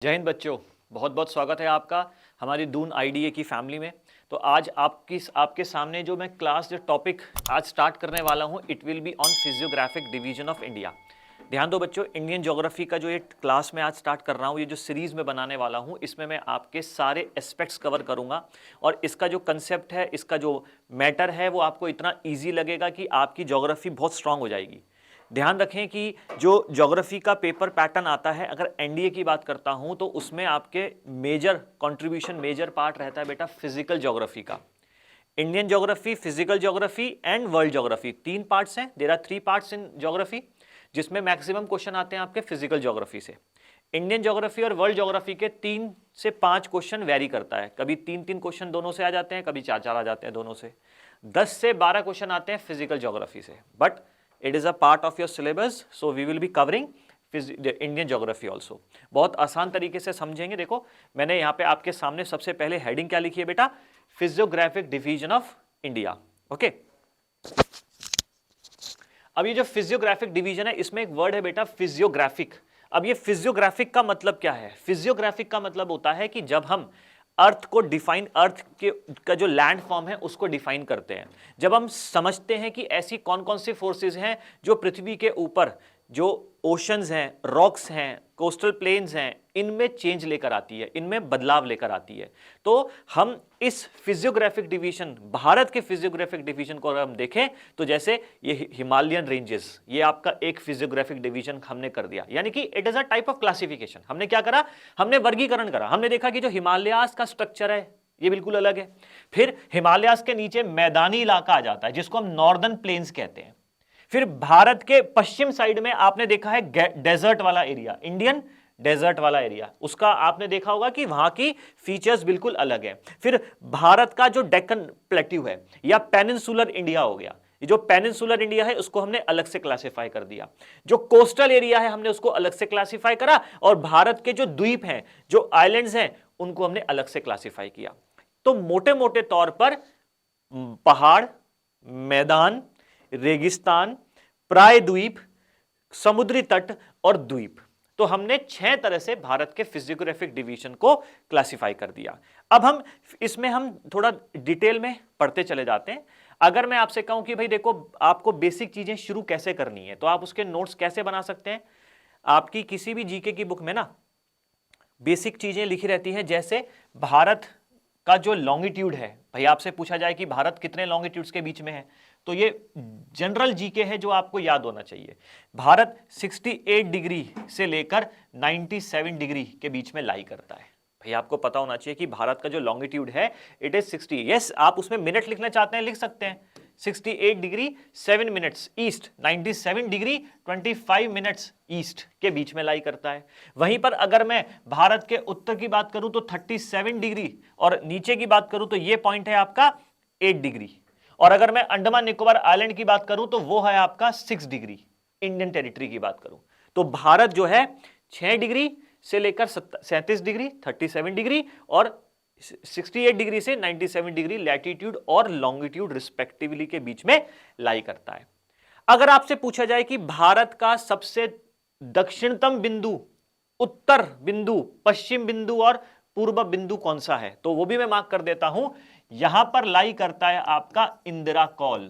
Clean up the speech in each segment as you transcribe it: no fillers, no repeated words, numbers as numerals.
जय हिंद बच्चों, बहुत बहुत स्वागत है आपका हमारी दून आईडीए की फैमिली में। तो आज आपके सामने जो मैं क्लास जो टॉपिक आज स्टार्ट करने वाला हूं, it will be on physiographic division of India. ध्यान दो बच्चों, इंडियन ज्योग्राफी का जो ये क्लास मैं आज स्टार्ट कर रहा हूँ, ये जो सीरीज में बनाने वाला हूँ, इसमें मैं आपके सारे एस्पेक्ट्स कवर करूँगा और इसका जो कंसेप्ट है, इसका जो मैटर है, वो आपको इतना ईजी लगेगा कि आपकी ज्योग्राफी बहुत स्ट्रांग हो जाएगी। ध्यान रखें कि जो ज्योग्राफी का पेपर पैटर्न आता है, अगर एनडीए की बात करता हूं तो उसमें आपके मेजर कंट्रीब्यूशन, मेजर पार्ट रहता है बेटा फिजिकल ज्योग्राफी का। Indian geography, physical geography and world geography, तीन पार्ट्स हैं। There are 3 parts in geography, जिसमें मैक्सिमम क्वेश्चन आते हैं आपके फिजिकल ज्योग्राफी से। इंडियन ज्योग्राफी और वर्ल्ड ज्योग्राफी के 3 से 5 क्वेश्चन वेरी करता है, कभी 3-3 क्वेश्चन दोनों से आ जाते हैं, कभी 4-4 आ जाते हैं दोनों से। 10 से 12 क्वेश्चन आते हैं फिजिकल ज्योग्राफी से, but it is a part of your syllabus, so we will be covering the Indian geography also। बहुत आसान तरीके से समझेंगे। देखो, मैंने यहाँ पे आपके सामने सबसे पहले हेडिंग क्या लिखी है बेटा, physiographic division of India. Okay, अब ये जो फिजियोग्राफिक डिवीजन है, इसमें एक वर्ड है बेटा फिजियोग्राफिक। अब ये फिजियोग्राफिक का मतलब क्या है? फिजियोग्राफिक का मतलब होता है कि जब हम अर्थ को डिफाइन, अर्थ के का जो लैंड फॉर्म है उसको डिफाइन करते हैं, जब हम समझते हैं कि ऐसी कौन कौन सी फोर्सेस हैं जो पृथ्वी के ऊपर, जो ओशंस हैं, रॉक्स हैं, कोस्टल प्लेन्स हैं, इनमें चेंज लेकर आती है, इनमें बदलाव लेकर आती है। तो हम इस फिजियोग्राफिक डिवीजन, भारत के फिजियोग्राफिक डिवीजन को अगर हम देखें तो जैसे ये हिमालयन रेंजेस, ये आपका एक फिजियोग्राफिक डिवीजन हमने कर दिया, यानी कि it is a type of classification. हमने क्या करा, हमने वर्गीकरण करा। हमने देखा कि जो हिमालयास का स्ट्रक्चर है ये बिल्कुल अलग है। फिर हिमालयास के नीचे मैदानी इलाका आ जाता है जिसको हम नॉर्दर्न प्लेन्स कहते हैं। फिर भारत के पश्चिम साइड में आपने देखा है डेजर्ट वाला एरिया, इंडियन डेजर्ट वाला एरिया, उसका आपने देखा होगा कि वहां की फीचर्स बिल्कुल अलग है। फिर भारत का जो डेक्कन प्लेट्यू है या पेनिनसुलर इंडिया हो गया, ये जो पेनिनसुलर इंडिया है उसको हमने अलग से क्लासिफाई कर दिया। जो कोस्टल एरिया है हमने उसको अलग से क्लासिफाई करा, और भारत के जो द्वीप हैं, जो आइलैंड्स हैं, उनको हमने अलग से क्लासिफाई किया। तो मोटे मोटे तौर पर पहाड़, मैदान, रेगिस्तान, प्रायद्वीप, समुद्री तट और द्वीप, तो हमने 6 तरह से भारत के फिजियोग्राफिक डिवीजन को क्लासिफाई कर दिया। अब हम इसमें हम थोड़ा डिटेल में पढ़ते चले जाते हैं। अगर मैं आपसे कहूं कि भाई देखो, आपको बेसिक चीजें शुरू कैसे करनी है, तो आप उसके नोट्स कैसे बना सकते हैं। आपकी किसी भी जीके की बुक में ना बेसिक चीजें लिखी रहती हैं, जैसे भारत का जो लॉन्गिट्यूड है, भाई आपसे पूछा जाए कि भारत कितने लॉन्गिट्यूड्स के बीच में है, तो ये जनरल जीके है जो आपको याद होना चाहिए। भारत 68 डिग्री से लेकर 97 डिग्री के बीच में लाई करता है। भाई आपको पता होना चाहिए कि भारत का जो लॉन्गिट्यूड है इट इज 60। यस, आप उसमें मिनट लिखना चाहते हैं लिख सकते हैं। 68 degree 7 minutes east, 97 degree 25 minutes east के बीच में लाई करता है। वहीं पर अगर मैं भारत के उत्तर की बात करूं तो 37 डिग्री, और नीचे की बात करूं तो ये पॉइंट है आपका 8 डिग्री, और अगर मैं अंडमान निकोबार आइलैंड की बात करूं तो वो है आपका 6 डिग्री। इंडियन टेरिटरी की बात करूं तो भारत जो है 6 डिग्री से लेकर 37 डिग्री, 37 डिग्री और 68 डिग्री से 97 डिग्री लैटिट्यूड और लॉन्गिट्यूड रिस्पेक्टिवली के बीच में लाई करता है। अगर आपसे पूछा जाए कि भारत का सबसे दक्षिणतम बिंदु, उत्तर बिंदु, पश्चिम बिंदु और पूर्व बिंदु कौन सा है, तो वो भी मैं मार्क कर देता हूं। यहां पर लाई करता है आपका इंदिरा कॉल।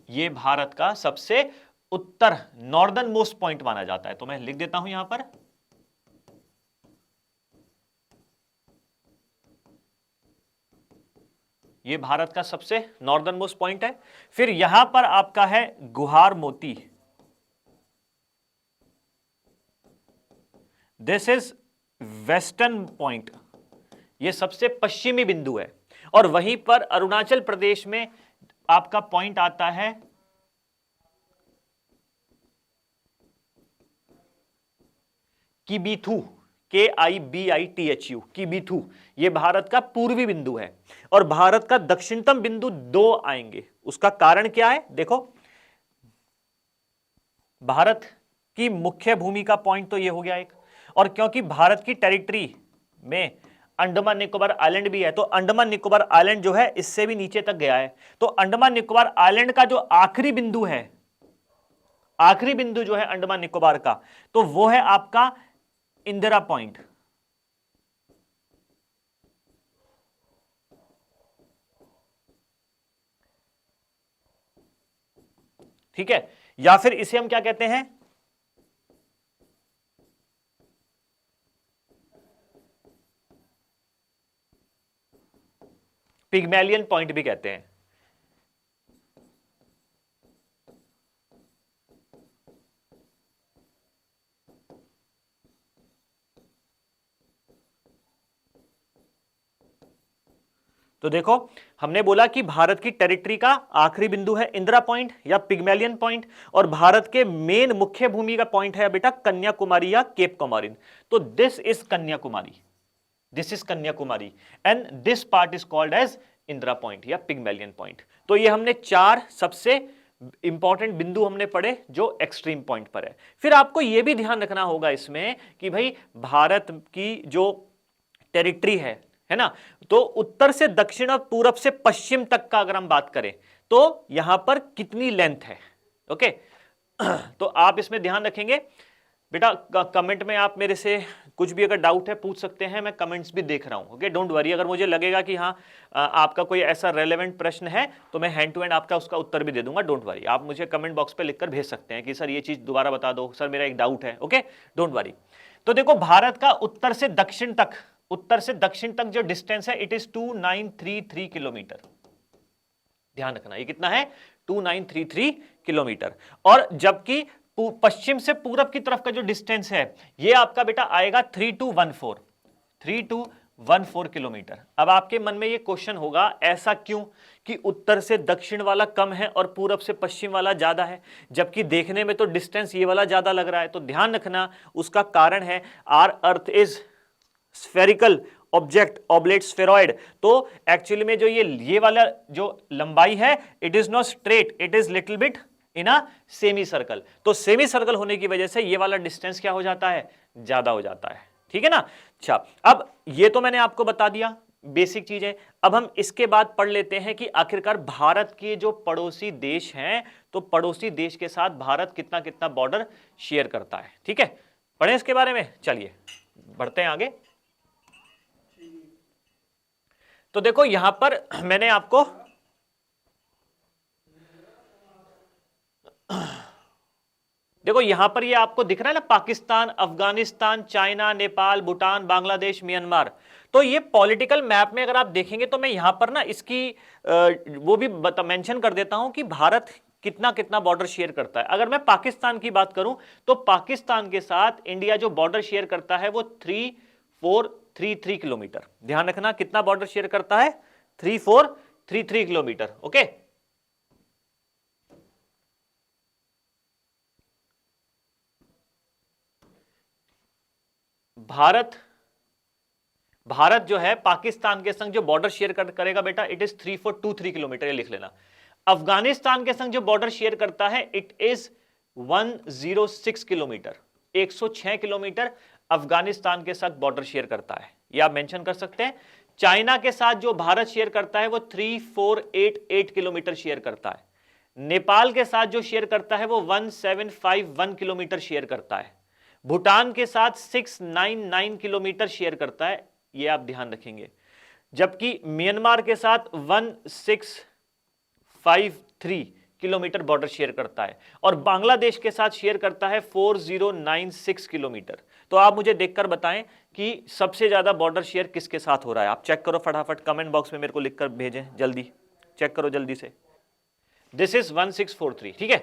ये भारत का सबसे उत्तर, नॉर्दर्न मोस्ट पॉइंट माना जाता है, तो मैं लिख देता हूं यहां पर। ये भारत का सबसे नॉर्दर्न मोस्ट पॉइंट है। फिर यहां पर आपका है गुहार मोती, दिस इज वेस्टर्न पॉइंट, ये सबसे पश्चिमी बिंदु है। और वहीं पर अरुणाचल प्रदेश में आपका पॉइंट आता है किबिथु, KIBITHU, किबिथु, ये भारत का पूर्वी बिंदु है। और भारत का दक्षिणतम बिंदु 2 आएंगे। उसका कारण क्या है, देखो, भारत की मुख्य भूमि का पॉइंट तो ये हो गया एक, और क्योंकि भारत की टेरिटरी में अंडमान निकोबार आइलैंड भी है, तो अंडमान निकोबार आइलैंड जो है इससे भी नीचे तक गया है। तो अंडमान निकोबार आइलैंड का जो आखिरी बिंदु है, आखिरी बिंदु जो है अंडमान निकोबार का, तो वो है आपका इंदिरा पॉइंट। ठीक है, या फिर इसे हम क्या कहते हैं, पिग्मेलियन पॉइंट भी कहते हैं। तो देखो, हमने बोला कि भारत की टेरिटरी का आखिरी बिंदु है इंदिरा पॉइंट या पिग्मेलियन पॉइंट, और भारत के मेन मुख्य भूमि का पॉइंट है बेटा कन्याकुमारी या केप कॉमोरिन। तो this is Kanyakumari, this is Kanyakumari and this part is called as Indira point या पिग्मेलियन पॉइंट। तो ये हमने 4 सबसे इंपॉर्टेंट बिंदु हमने पढ़े जो एक्सट्रीम पॉइंट पर है। फिर आपको यह भी ध्यान रखना होगा इसमें कि भाई भारत की जो टेरिटरी है ना, तो उत्तर से दक्षिण और पूरब से पश्चिम तक का अगर हम बात करें तो यहां पर कितनी लेंथ है। ओके तो आप इसमें ध्यान रखेंगे बेटा। कमेंट में आप मेरे से कुछ भी अगर डाउट है पूछ सकते हैं, मैं कमेंट्स भी देख रहा हूं। ओके डोंट वरी, अगर मुझे लगेगा कि हाँ आपका कोई ऐसा रेलेवेंट प्रश्न है तो मैं हैंड टू हैंड आपका उसका उत्तर भी दे दूंगा। डोंट वरी, आप मुझे कमेंट बॉक्स पे लिखकर भेज सकते हैं कि सर ये चीज दोबारा बता दो, सर मेरा एक डाउट है। Okay don't worry. तो देखो भारत का उत्तर से दक्षिण तक जो डिस्टेंस है इट इज 2933 किलोमीटर। ध्यान रखना ये कितना है, 2933 किलोमीटर। और जबकि पश्चिम से पूरब की तरफ का जो डिस्टेंस है ये आपका बेटा आएगा 3214 किलोमीटर। अब आपके मन में ये क्वेश्चन होगा ऐसा क्यों कि उत्तर से दक्षिण वाला कम है और पूरब से पश्चिम वाला ज्यादा है, जबकि देखने में तो डिस्टेंस ये वाला ज्यादा लग रहा है। तो ध्यान रखना उसका कारण है our earth is spherical object oblate spheroid. तो एक्चुअली में जो ये वाला जो लंबाई है it is not straight, it is little bit in a semi circle. तो सेमी सर्कल होने की वजह से ये वाला डिस्टेंस क्या हो जाता है, ज्यादा हो जाता है। ठीक है ना। अच्छा अब ये तो मैंने आपको बता दिया बेसिक चीज है। अब हम इसके बाद पढ़ लेते हैं कि आखिरकार भारत के जो पड़ोसी देश हैं, तो पड़ोसी देश के साथ भारत कितना कितना बॉर्डर शेयर करता है। ठीक है, पढ़े इसके बारे में। चलिए बढ़ते हैं आगे। तो देखो यहां पर मैंने आपको देखो यहां पर ये आपको दिख रहा है ना, पाकिस्तान, अफगानिस्तान, चाइना, नेपाल, भूटान, बांग्लादेश, म्यांमार। तो ये पॉलिटिकल मैप में अगर आप देखेंगे तो मैं यहां पर ना इसकी वो भी मेंशन कर देता हूं कि भारत कितना कितना बॉर्डर शेयर करता है। अगर मैं पाकिस्तान की बात करूं तो पाकिस्तान के साथ इंडिया जो बॉर्डर शेयर करता है वो 3433 किलोमीटर। ध्यान रखना कितना बॉर्डर शेयर करता है, 3433 किलोमीटर। ओके भारत जो है पाकिस्तान के संग जो बॉर्डर शेयर करेगा बेटा इट इज 3423 किलोमीटर, ये लिख लेना। अफगानिस्तान के संग जो बॉर्डर शेयर करता है it is 106 kilometre, 106 kilometre Afghanistan के साथ बॉर्डर शेयर करता है, ये आप मेंशन कर सकते हैं। चाइना के साथ जो भारत शेयर करता है वो 3488 किलोमीटर शेयर करता है। नेपाल के साथ जो शेयर करता है वो 1751 किलोमीटर शेयर करता है। भूटान के साथ 699 किलोमीटर शेयर करता है, ये आप ध्यान रखेंगे। जबकि म्यांमार के साथ 1653 किलोमीटर बॉर्डर शेयर करता है, और बांग्लादेश के साथ शेयर करता है 4096 किलोमीटर। तो आप मुझे देखकर बताएं कि सबसे ज्यादा बॉर्डर शेयर किसके साथ हो रहा है। आप चेक करो फटाफट, कमेंट बॉक्स में मेरे को लिखकर भेजें, जल्दी चेक करो जल्दी से। This is 1643। ठीक है,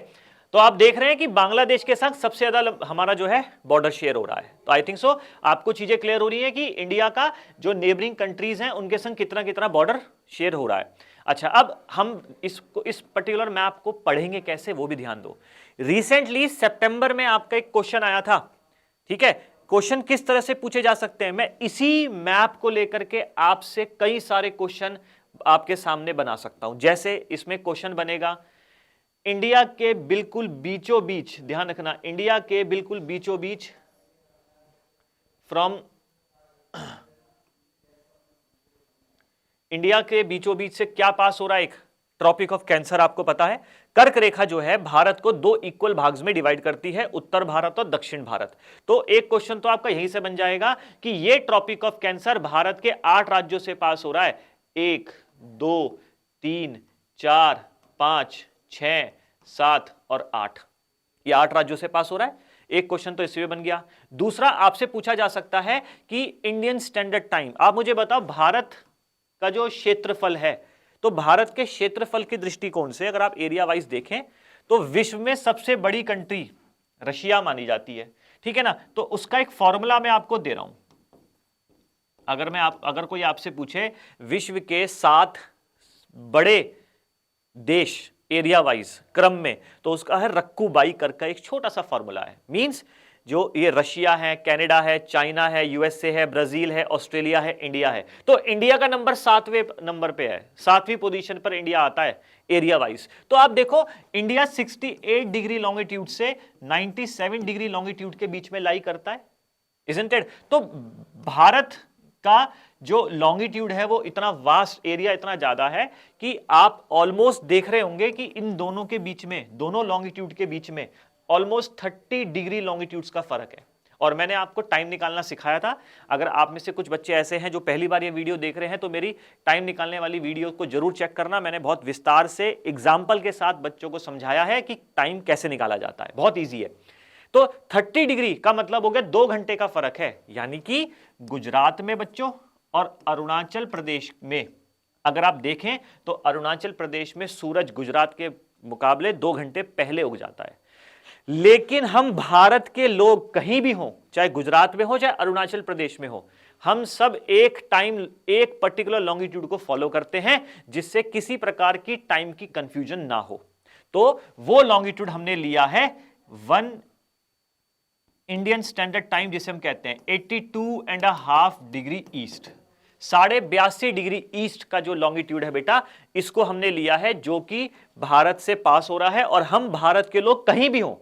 तो आप देख रहे हैं कि बांग्लादेश के साथ सबसे ज्यादा हमारा जो है बॉर्डर शेयर हो रहा है। तो आई थिंक सो आपको चीजें क्लियर हो रही है कि इंडिया का जो नेबरिंग कंट्रीज हैं उनके संग कितना कितना बॉर्डर शेयर हो रहा है। अच्छा अब हम इस पर्टिकुलर मैप को पढ़ेंगे कैसे वो भी ध्यान दो। रिसेंटली सितंबर में आपका एक क्वेश्चन आया था। ठीक है, क्वेश्चन किस तरह से पूछे जा सकते हैं, मैं इसी मैप को लेकर के आपसे कई सारे क्वेश्चन आपके सामने बना सकता हूं। जैसे इसमें क्वेश्चन बनेगा इंडिया के बिल्कुल बीचों बीच, ध्यान रखना इंडिया के बिल्कुल बीचों बीच फ्रॉम इंडिया के बीचों बीच से क्या पास हो रहा है, एक ट्रॉपिक ऑफ कैंसर। आपको पता है कर्क रेखा जो है भारत को दो इक्वल भाग्स में डिवाइड करती है, उत्तर भारत और दक्षिण भारत। तो एक क्वेश्चन तो आपका यहीं से बन जाएगा कि ये ट्रॉपिक ऑफ कैंसर भारत के 8 राज्यों से पास हो रहा है। 1 2 3 4 5 6 7 और 8, ये 8 राज्यों से पास हो रहा है। एक क्वेश्चन तो इससे बन गया। दूसरा आपसे पूछा जा सकता है कि इंडियन स्टैंडर्ड टाइम, आप मुझे बताओ भारत का जो क्षेत्रफल है, तो भारत के क्षेत्रफल के दृष्टिकोण से अगर आप एरिया वाइज देखें तो विश्व में सबसे बड़ी कंट्री रशिया मानी जाती है, ठीक है ना। तो उसका एक फॉर्मूला मैं आपको दे रहा हूं। अगर कोई आपसे पूछे विश्व के 7 बड़े देश एरिया वाइज क्रम में, तो उसका है रक्कू-बाई कर का एक छोटा सा फॉर्मूला है। मींस जो ये रशिया है, कनाडा है, चाइना है, यूएसए है, ब्राजील है, ऑस्ट्रेलिया है, इंडिया है, तो इंडिया का नंबर 7वें नंबर पे है, 7वीं पोजीशन पर इंडिया आता है एरिया वाइज। तो आप देखो इंडिया 68 डिग्री लॉन्गिट्यूड से 97 डिग्री लॉन्गिट्यूड के बीच में लाई करता है, इजंट इट। तो भारत का जो लॉन्गिट्यूड है वो इतना वास्ट एरिया, इतना ज्यादा है कि आप ऑलमोस्ट देख रहे होंगे कि इन दोनों के बीच में, दोनों लॉन्गिट्यूड के बीच में ऑलमोस्ट 30 डिग्री लॉन्गिट्यूड्स का फर्क है। और मैंने आपको टाइम निकालना सिखाया था। अगर आप में से कुछ बच्चे ऐसे हैं जो पहली बार ये वीडियो देख रहे हैं तो मेरी टाइम निकालने वाली वीडियो को जरूर चेक करना। मैंने बहुत विस्तार से एग्जाम्पल के साथ बच्चों को समझाया है कि टाइम कैसे निकाला जाता है, बहुत ईजी है। तो 30 डिग्री का मतलब हो गया 2 घंटे का फर्क है, यानी कि गुजरात में बच्चों और अरुणाचल प्रदेश में अगर आप देखें तो अरुणाचल प्रदेश में सूरज गुजरात के मुकाबले 2 घंटे पहले उग जाता है। लेकिन हम भारत के लोग कहीं भी हों, चाहे गुजरात में हो चाहे अरुणाचल प्रदेश में हो, हम सब एक टाइम, एक पर्टिकुलर लॉन्गिट्यूड को फॉलो करते हैं जिससे किसी प्रकार की टाइम की कंफ्यूजन ना हो। तो वो लॉन्गिट्यूड हमने लिया है 1 इंडियन स्टैंडर्ड टाइम, जिसे हम कहते हैं 82.5 डिग्री ईस्ट, 82.5 डिग्री ईस्ट का जो लॉन्गिट्यूड है बेटा, इसको हमने लिया है, जो कि भारत से पास हो रहा है। और हम भारत के लोग कहीं भी हों,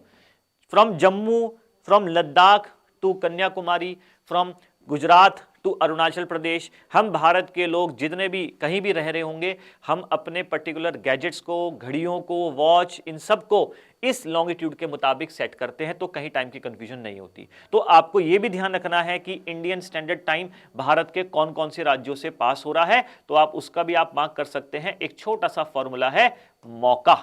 from Jammu, from Ladakh to Kanyakumari, from Gujarat to Arunachal Pradesh, हम भारत के लोग जितने भी कहीं भी रह रहे होंगे, हम अपने पर्टिकुलर गैजेट्स को, घड़ियों को, वॉच, इन सब को इस लॉन्गिट्यूड के मुताबिक सेट करते हैं, तो कहीं टाइम की कंफ्यूजन नहीं होती। तो आपको यह भी ध्यान रखना है कि इंडियन स्टैंडर्ड टाइम भारत के कौन कौन से राज्यों से पास हो रहा है, तो आप उसका भी आप मार्क कर सकते हैं। एक छोटा सा फॉर्मूला है मौका।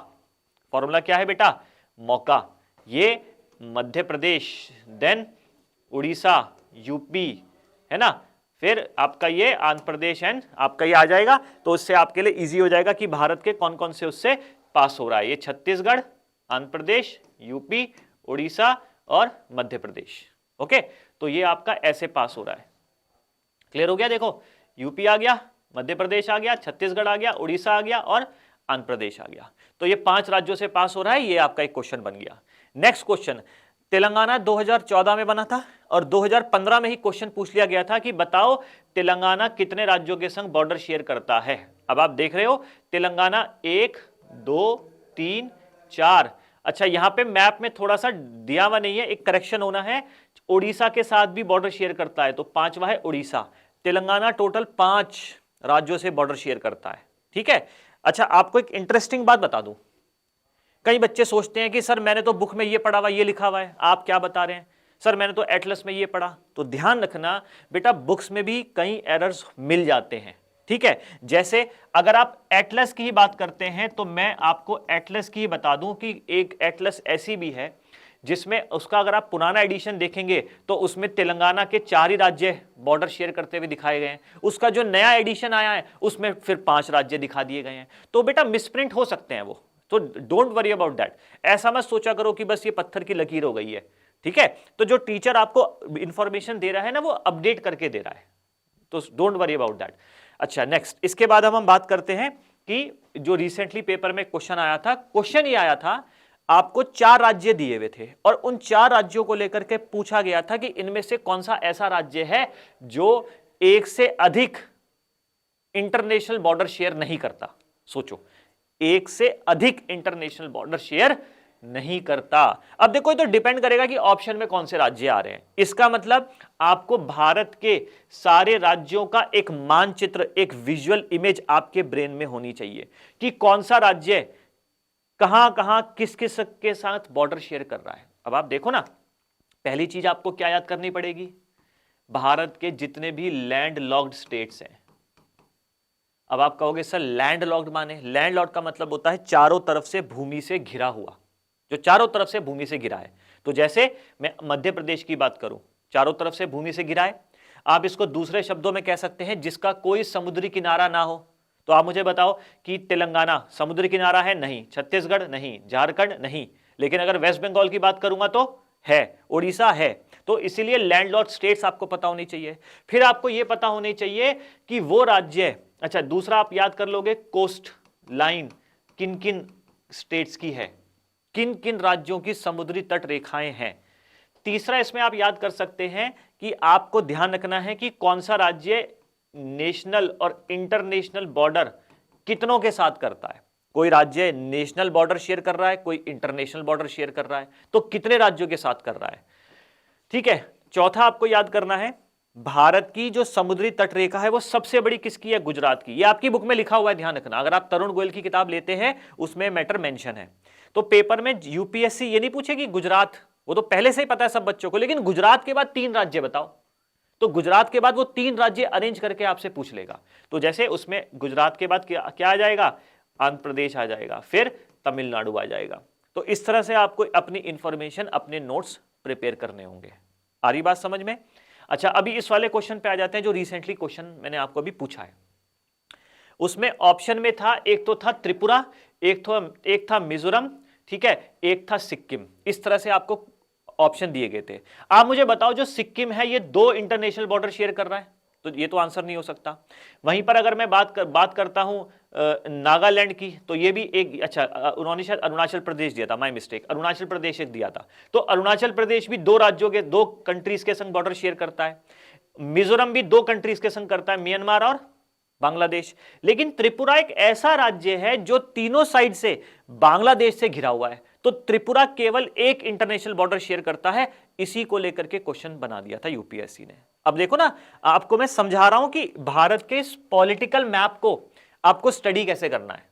फॉर्मूला क्या है बेटा? मौका। ये मध्य प्रदेश, देन उड़ीसा, यूपी, है ना, फिर आपका ये आंध्र प्रदेश एंड आपका ये आ जाएगा। तो उससे आपके लिए इजी हो जाएगा कि भारत के कौन कौन से उससे पास हो रहा है। ये छत्तीसगढ़, आंध्र प्रदेश, यूपी, उड़ीसा और मध्य प्रदेश। ओके, तो ये आपका ऐसे पास हो रहा है। क्लियर हो गया? देखो यूपी आ गया, मध्य प्रदेश आ गया, छत्तीसगढ़ आ गया, उड़ीसा आ गया और आंध्र प्रदेश आ गया। तो ये 5 राज्यों से पास हो रहा है। ये आपका एक क्वेश्चन बन गया। नेक्स्ट क्वेश्चन, तेलंगाना 2014 में बना था और 2015 में ही क्वेश्चन पूछ लिया गया था कि बताओ तेलंगाना कितने राज्यों के संग बॉर्डर शेयर करता है। अब आप देख रहे हो तेलंगाना 1 2 3 4। अच्छा, यहां पे मैप में थोड़ा सा दिया हुआ नहीं है, एक करेक्शन होना है। उड़ीसा के साथ भी बॉर्डर शेयर करता है, तो 5वां है उड़ीसा। तेलंगाना टोटल 5 राज्यों से बॉर्डर शेयर करता है, ठीक है। अच्छा, आपको एक इंटरेस्टिंग बात बता दूं। कई बच्चे सोचते हैं कि सर मैंने तो बुक में ये पढ़ा हुआ, ये लिखा हुआ है, आप क्या बता रहे हैं? सर मैंने तो एटलस में ये पढ़ा। तो ध्यान रखना बेटा, बुक्स में भी कई एरर्स मिल जाते हैं, ठीक है। जैसे अगर आप एटलस की ही बात करते हैं तो मैं आपको एटलस की ही बता दूं कि एक एटलस ऐसी भी है जिसमें उसका अगर आप पुराना एडिशन देखेंगे तो उसमें तेलंगाना के 4 ही राज्य बॉर्डर शेयर करते हुए दिखाए गए हैं। उसका जो नया एडिशन आया है उसमें फिर 5 राज्य दिखा दिए गए हैं। तो बेटा मिसप्रिंट हो सकते हैं वो, तो डोंट वरी अबाउट दैट। ऐसा मत सोचा करो कि बस ये पत्थर की लकीर हो गई है, ठीक है। तो जो टीचर आपको इंफॉर्मेशन दे रहा है ना, वो अपडेट करके दे रहा है, तो डोंट वरी अबाउट दैट। अच्छा, नेक्स्ट, इसके बाद हम बात करते हैं कि जो रिसेंटली पेपर में क्वेश्चन आया था। क्वेश्चन ये आया था, आपको 4 राज्य दिए हुए थे और उन 4 राज्यों को लेकर के पूछा गया था कि इनमें से कौन सा ऐसा राज्य है जो 1 से अधिक इंटरनेशनल बॉर्डर शेयर नहीं करता। सोचो, 1 से अधिक इंटरनेशनल बॉर्डर शेयर नहीं करता। अब देखो, ये तो डिपेंड करेगा कि ऑप्शन में कौन से राज्य आ रहे हैं। इसका मतलब आपको भारत के सारे राज्यों का एक मानचित्र, एक विजुअल इमेज आपके ब्रेन में होनी चाहिए कि कौन सा राज्य कहां कहां किस किस के साथ बॉर्डर शेयर कर रहा है। अब आप देखो ना, पहली चीज आपको क्या याद करनी पड़ेगी, भारत के जितने भी लैंड लॉक्ड स्टेट्स हैं। अब आप कहोगे सर लैंड लॉक्ड माने, लैंड लॉक्ड का मतलब होता है चारों तरफ से भूमि से घिरा हुआ, जो चारों तरफ से भूमि से घिरा है। तो जैसे मैं मध्य प्रदेश की बात करूं, चारों तरफ से भूमि से घिरा है। आप इसको दूसरे शब्दों में कह सकते हैं जिसका कोई समुद्री किनारा ना हो। तो आप मुझे बताओ कि तेलंगाना समुद्री किनारा है? नहीं। छत्तीसगढ़ नहीं, झारखंड नहीं, लेकिन अगर वेस्ट बंगाल की बात करूंगा तो है, उड़ीसा है। तो इसीलिए लैंडलॉक्ड स्टेट्स आपको पता होनी चाहिए। फिर आपको यह पता होनी चाहिए कि वो राज्य, अच्छा दूसरा आप याद कर लोगे कोस्ट लाइन किन किन स्टेट्स की है, किन किन राज्यों की समुद्री तट रेखाएं हैं। तीसरा इसमें आप याद कर सकते हैं कि आपको ध्यान रखना है कि कौन सा राज्य नेशनल और इंटरनेशनल बॉर्डर कितनों के साथ करता है। कोई राज्य नेशनल बॉर्डर शेयर कर रहा है, कोई इंटरनेशनल बॉर्डर शेयर कर रहा है, तो कितने राज्यों के साथ कर रहा है। ठीक है। चौथा आपको याद करना है, भारत की जो समुद्री तट रेखा है वो सबसे बड़ी किसकी है? गुजरात की। ये आपकी बुक में लिखा हुआ है, ध्यान रखना। अगर आप तरुण गोयल की किताब लेते हैं उसमें मैटर मेंशन है। तो पेपर में यूपीएससी ये नहीं पूछेगी गुजरात, वो तो पहले से ही पता है सब बच्चों को, लेकिन गुजरात के बाद 3 राज्य बताओ। तो गुजरात के बाद वो 3 राज्य अरेंज करके आपसे पूछ लेगा। तो जैसे उसमें गुजरात के बाद क्या आ जाएगा? आंध्र प्रदेश आ जाएगा, फिर तमिलनाडु आ जाएगा। तो इस तरह से आपको अपनी इंफॉर्मेशन, अपने नोट्स प्रिपेयर करने होंगे। आ रही बात समझ में? अच्छा, अभी इस वाले क्वेश्चन पे आ जाते हैं जो रिसेंटली क्वेश्चन मैंने आपको अभी पूछा है। उसमें ऑप्शन में था, एक तो था त्रिपुरा, एक था मिजोरम, ठीक है, एक था सिक्किम। इस तरह से आपको ऑप्शन दिए गए थे। आप मुझे बताओ जो सिक्किम है ये 2 इंटरनेशनल बॉर्डर शेयर कर रहा है, तो ये तो आंसर नहीं हो सकता। वहीं पर अगर मैं बात करता हूं नागालैंड की, तो ये भी एक, अच्छा उन्होंने शायद अरुणाचल प्रदेश दिया था, माय मिस्टेक, अरुणाचल प्रदेश एक दिया था। तो अरुणाचल प्रदेश भी 2 राज्यों के, 2 कंट्रीज के संग बॉर्डर शेयर करता है। मिजोरम भी 2 कंट्रीज के संग करता है, म्यांमार और बांग्लादेश। लेकिन त्रिपुरा एक ऐसा राज्य है जो तीनों साइड से बांग्लादेश से घिरा हुआ है। तो त्रिपुरा केवल एक इंटरनेशनल बॉर्डर शेयर करता है। इसी को लेकर के क्वेश्चन बना दिया था यूपीएससी ने। अब देखो ना, आपको मैं समझा रहा हूं कि भारत के इस पॉलिटिकल मैप को आपको स्टडी कैसे करना है।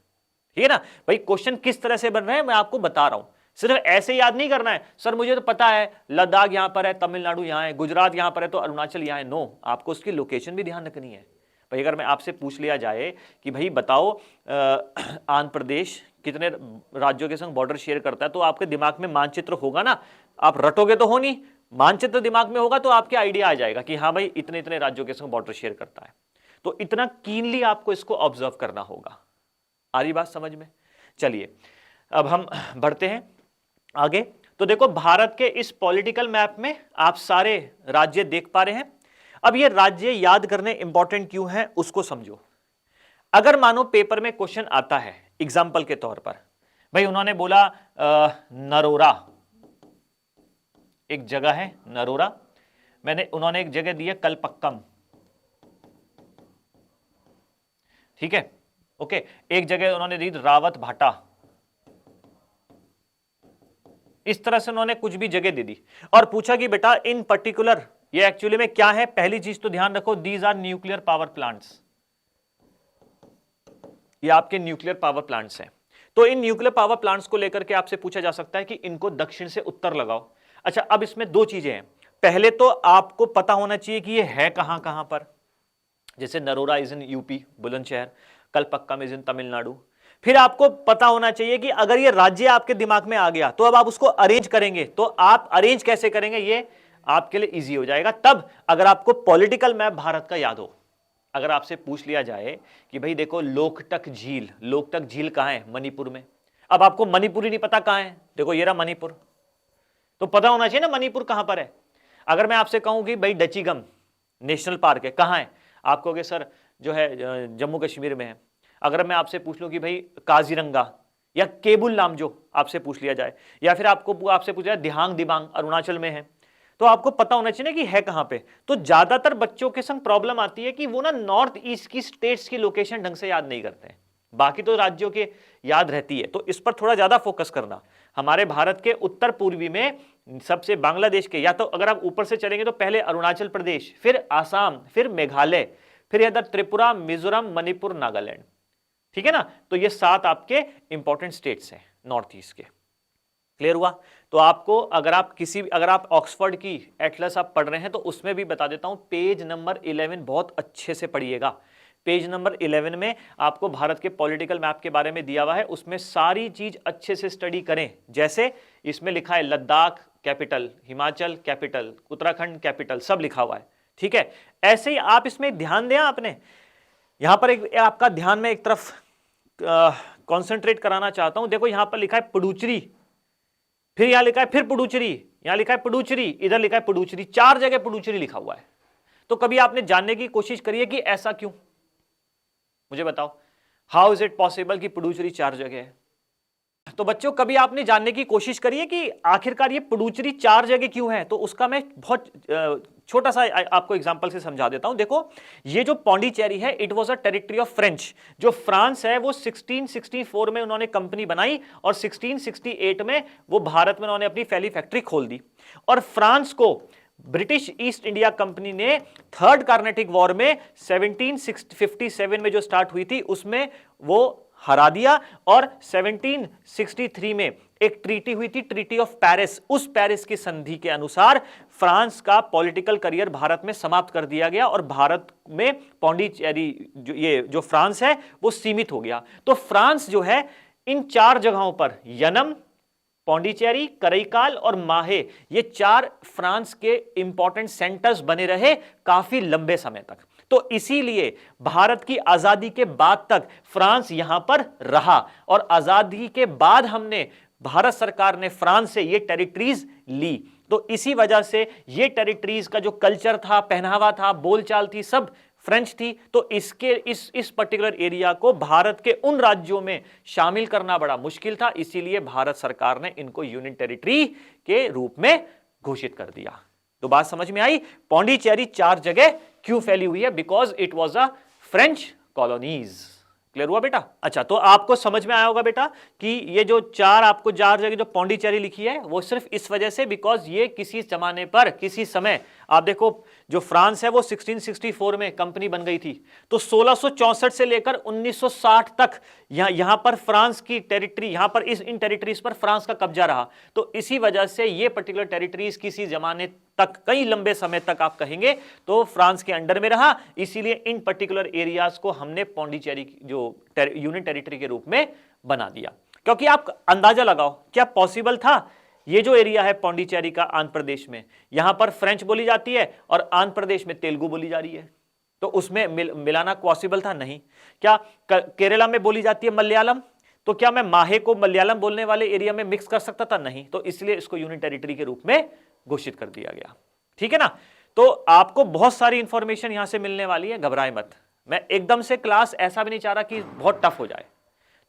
ठीक है ना भाई, क्वेश्चन किस तरह से बन रहे हैं मैं आपको बता रहा हूं। सिर्फ ऐसे याद नहीं करना है, सर मुझे तो पता है लद्दाख यहां पर है, तमिलनाडु यहां है, गुजरात यहां पर है, तो अरुणाचल यहां है। नो, आपको उसकी लोकेशन भी ध्यान रखनी है। भाई अगर मैं आपसे पूछ लिया जाए कि भाई बताओ आंध्र प्रदेश कितने राज्यों के संग बॉर्डर शेयर करता है, तो आपके दिमाग में मानचित्र होगा ना। आप रटोगे तो हो नहीं, मानचित्र दिमाग में होगा तो आपके आइडिया आ जाएगा कि हाँ भाई इतने इतने राज्यों के संग बॉर्डर शेयर करता है। तो इतना कीनली आपको इसको ऑब्जर्व करना होगा। आ रही बात समझ में? चलिए अब हम बढ़ते हैं आगे। तो देखो भारत के इस पॉलिटिकल मैप में आप सारे राज्य देख पा रहे हैं। अब ये राज्य याद करने इंपॉर्टेंट क्यों है उसको समझो। अगर मानो पेपर में क्वेश्चन आता है एग्जाम्पल के तौर पर, भाई उन्होंने बोला नरोरा एक जगह है, नरोरा, उन्होंने एक जगह दी है कलपक्कम, ठीक है, ओके, एक जगह उन्होंने दी रावत भाटा। इस तरह से उन्होंने कुछ भी जगह दे दी और पूछा कि बेटा इन पर्टिकुलर ये एक्चुअली में क्या है। पहली चीज तो ध्यान रखो, these are nuclear power plants, ये आपके न्यूक्लियर पावर प्लांट्स हैं। तो इन न्यूक्लियर पावर प्लांट्स को लेकर के आपसे पूछा जा सकता है कि इनको दक्षिण से उत्तर लगाओ। अच्छा, अब इसमें 2 चीजें हैं। पहले तो आपको पता होना चाहिए कि ये है कहां कहां पर। जैसे Narora is in UP Bulandshahr, Kalpakkam is in Tamil Nadu. फिर आपको पता होना चाहिए कि अगर ये राज्य आपके दिमाग में आ गया तो अब आप उसको अरेंज करेंगे, तो आप अरेंज कैसे करेंगे ये आपके लिए इजी हो जाएगा। तब अगर आपको पॉलिटिकल मैप भारत का याद हो, अगर आपसे पूछ लिया जाए कि भाई देखो लोकटक झील, लोकटक झील कहां है? मणिपुर में। अब आपको मणिपुर ही नहीं पता कहां है, देखो ये रहा मणिपुर, तो पता होना चाहिए ना मणिपुर कहां पर है। अगर मैं आपसे कहूं कि भाई डचीगम नेशनल पार्क है, कहां है? आप कहोगे सर जो है जम्मू कश्मीर में है। अगर मैं आपसे पूछ लूं कि भाई काजीरंगा या केबुल लामजो आपसे पूछ लिया जाए, या फिर आपसे पूछा जाए दिहांग दिबांग अरुणाचल में है, तो आपको पता होना चाहिए कि है कहां पे। तो ज्यादातर बच्चों के संग प्रॉब्लम आती है कि वो ना नॉर्थ ईस्ट की स्टेट्स की लोकेशन ढंग से याद नहीं करते हैं, बाकी तो राज्यों के याद रहती है। तो इस पर थोड़ा ज्यादा फोकस करना। हमारे भारत के उत्तर पूर्वी में सबसे बांग्लादेश के, या तो अगर आप ऊपर से चलेंगे तो पहले अरुणाचल प्रदेश, फिर आसाम, फिर मेघालय, फिर इधर त्रिपुरा, मिजोरम, मणिपुर, नागालैंड, ठीक है ना। तो ये 7 आपके इंपॉर्टेंट स्टेट्स हैं। नॉर्थ ईस्ट के। क्लियर हुआ? तो आपको अगर आप ऑक्सफोर्ड की एटलस आप पढ़ रहे हैं तो उसमें भी बता देता हूं, पेज नंबर 11 बहुत अच्छे से पढ़िएगा। पेज नंबर 11 में आपको भारत के पॉलिटिकल मैप के बारे में दिया हुआ है, उसमें सारी चीज अच्छे से स्टडी करें। जैसे इसमें लिखा है Ladakh capital, Himachal capital, Uttarakhand capital, सब लिखा हुआ है। ठीक है, ऐसे ही आप इसमें ध्यान दें। आपने यहां पर आपका ध्यान में एक तरफ कॉन्सेंट्रेट कराना चाहता हूं। देखो यहां पर लिखा है पुडुचेरी, फिर यहां लिखा है फिर पुडुचेरी, यहां लिखा है पुडुचेरी, इधर लिखा है पुडुचेरी, 4 जगह पुडुचेरी लिखा हुआ है। तो कभी आपने जानने की कोशिश करी है कि ऐसा क्यों? मुझे बताओ, हाउ इज इट पॉसिबल कि पुडुचेरी 4 जगह है? तो बच्चों कभी आपने जानने की कोशिश करी है कि आखिरकार ये पुडुचेरी 4 जगह क्यों है? तो उसका मैं बहुत छोटा सा आपको एग्जांपल से समझा देता हूं। देखो ये जो पौंडीचेरी है, it was a territory of French. जो फ्रांस है वो 1664 में उन्होंने कंपनी बनाई और 1668 में वो भारत में उन्होंने अपनी पहली फैक्ट्री खोल दी। और फ्रांस को ब्रिटिश ईस्ट इंडिया कंपनी ने थर्ड कार्नेटिक वॉर में 1757 में जो स्टार्ट हुई थी उसमें वो हरा दिया। और 1763 में एक ट्रीटी हुई थी, ट्रीटी ऑफ पेरिस। उस पेरिस की संधि के अनुसार फ्रांस का पॉलिटिकल करियर भारत में समाप्त कर दिया गया और भारत में पौंडीचेरी जो फ्रांस है वो सीमित हो गया। तो फ्रांस जो है इन 4 जगहों पर, यनम, पौंडीचेरी, करईकाल और माहे, ये 4 फ्रांस के इंपॉर्टेंट सेंटर्स बने रहे काफी लंबे समय तक। तो इसीलिए भारत की आजादी के बाद तक फ्रांस यहां पर रहा और आजादी के बाद हमने, भारत सरकार ने फ्रांस से ये टेरिटरीज ली। तो इसी वजह से ये टेरिटरीज का जो कल्चर था, पहनावा था, बोलचाल थी, सब फ्रेंच थी। तो इस पर्टिकुलर एरिया को भारत के उन राज्यों में शामिल करना बड़ा मुश्किल था, इसीलिए भारत सरकार ने इनको यूनियन टेरिटरी के रूप में घोषित कर दिया। तो बात समझ में आई? पौंडीचेरी 4 जगह क्यों फैली हुई है? Because it was a French colonies. Clear हुआ बेटा? अच्छा, तो आपको समझ में आया होगा बेटा कि ये जो 4 आपको 4 जगह जो पौंडीचेरी लिखी है वो सिर्फ इस वजह से, बिकॉज ये किसी जमाने पर, किसी समय, आप देखो जो फ्रांस है वो 1664 में कंपनी बन गई थी। तो 1664 से लेकर 1960 तक यहां पर फ्रांस की टेरिटरी, यहां पर इन टेरिटरीज पर फ्रांस का कब्जा रहा। तो इसी वजह से ये पर्टिकुलर टेरिटरीज किसी जमाने तक, कई लंबे समय तक आप कहेंगे तो फ्रांस के अंडर में रहा। इसीलिए इन पर्टिकुलर एरियाज को हमने पौंडीचेरी जो यूनियन टेरिटरी के रूप में बना दिया। क्योंकि आप अंदाजा लगाओ, क्या पॉसिबल था ये जो एरिया है पौंडीचेरी का आंध्र प्रदेश में, यहां पर फ्रेंच बोली जाती है और आंध्र प्रदेश में तेलुगु बोली जा रही है, तो उसमें मिलाना पॉसिबल था? नहीं। क्या केरला में बोली जाती है मलयालम, तो क्या मैं माहे को मलयालम बोलने वाले एरिया में मिक्स कर सकता था? नहीं। तो इसलिए इसको यूनियन टेरिटरी के रूप में घोषित कर दिया गया। ठीक है ना? तो आपको बहुत सारी इंफॉर्मेशन यहां से मिलने वाली है, घबराए मत। मैं एकदम से क्लास ऐसा भी नहीं चाह रहा कि बहुत टफ हो जाए।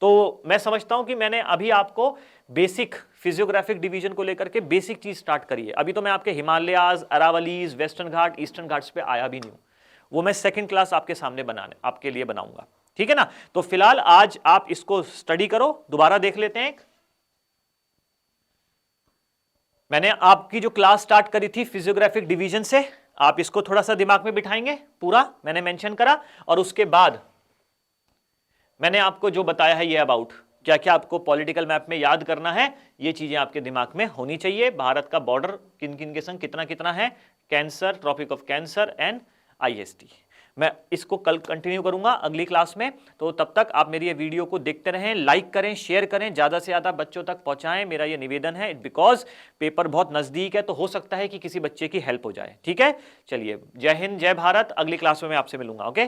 तो मैं समझता हूं कि मैंने अभी आपको बेसिक फिजियोग्राफिक डिवीजन को लेकर के बेसिक चीज स्टार्ट करी है। अभी तो मैं आपके हिमालयाज, अरावलीज, वेस्टर्न घाट, ईस्टर्न घाट्स पे आया भी नहीं हूं। वो मैं सेकंड क्लास आपके सामने आपके लिए बनाऊंगा। ठीक है ना? तो फिलहाल आज आप इसको स्टडी करो, दोबारा देख लेते हैं। मैंने आपकी जो क्लास स्टार्ट करी थी फिजियोग्राफिक डिवीजन से, आप इसको थोड़ा सा दिमाग में बिठाएंगे, पूरा मैंने मेंशन करा। और उसके बाद मैंने आपको जो बताया है ये अबाउट क्या क्या आपको पॉलिटिकल मैप में याद करना है, ये चीजें आपके दिमाग में होनी चाहिए। भारत का बॉर्डर किन किन के संग कितना कितना है, cancer, tropic of cancer and IST। मैं इसको कल कंटिन्यू करूंगा अगली क्लास में। तो तब तक आप मेरी ये वीडियो को देखते रहें, लाइक करें, शेयर करें, ज्यादा से ज्यादा बच्चों तक पहुंचाएं, मेरा ये निवेदन है। बिकॉज पेपर बहुत नजदीक है, तो हो सकता है कि किसी बच्चे की हेल्प हो जाए। ठीक है, चलिए, जय हिंद, जय भारत। अगली क्लास में मैं आपसे मिलूंगा। ओके।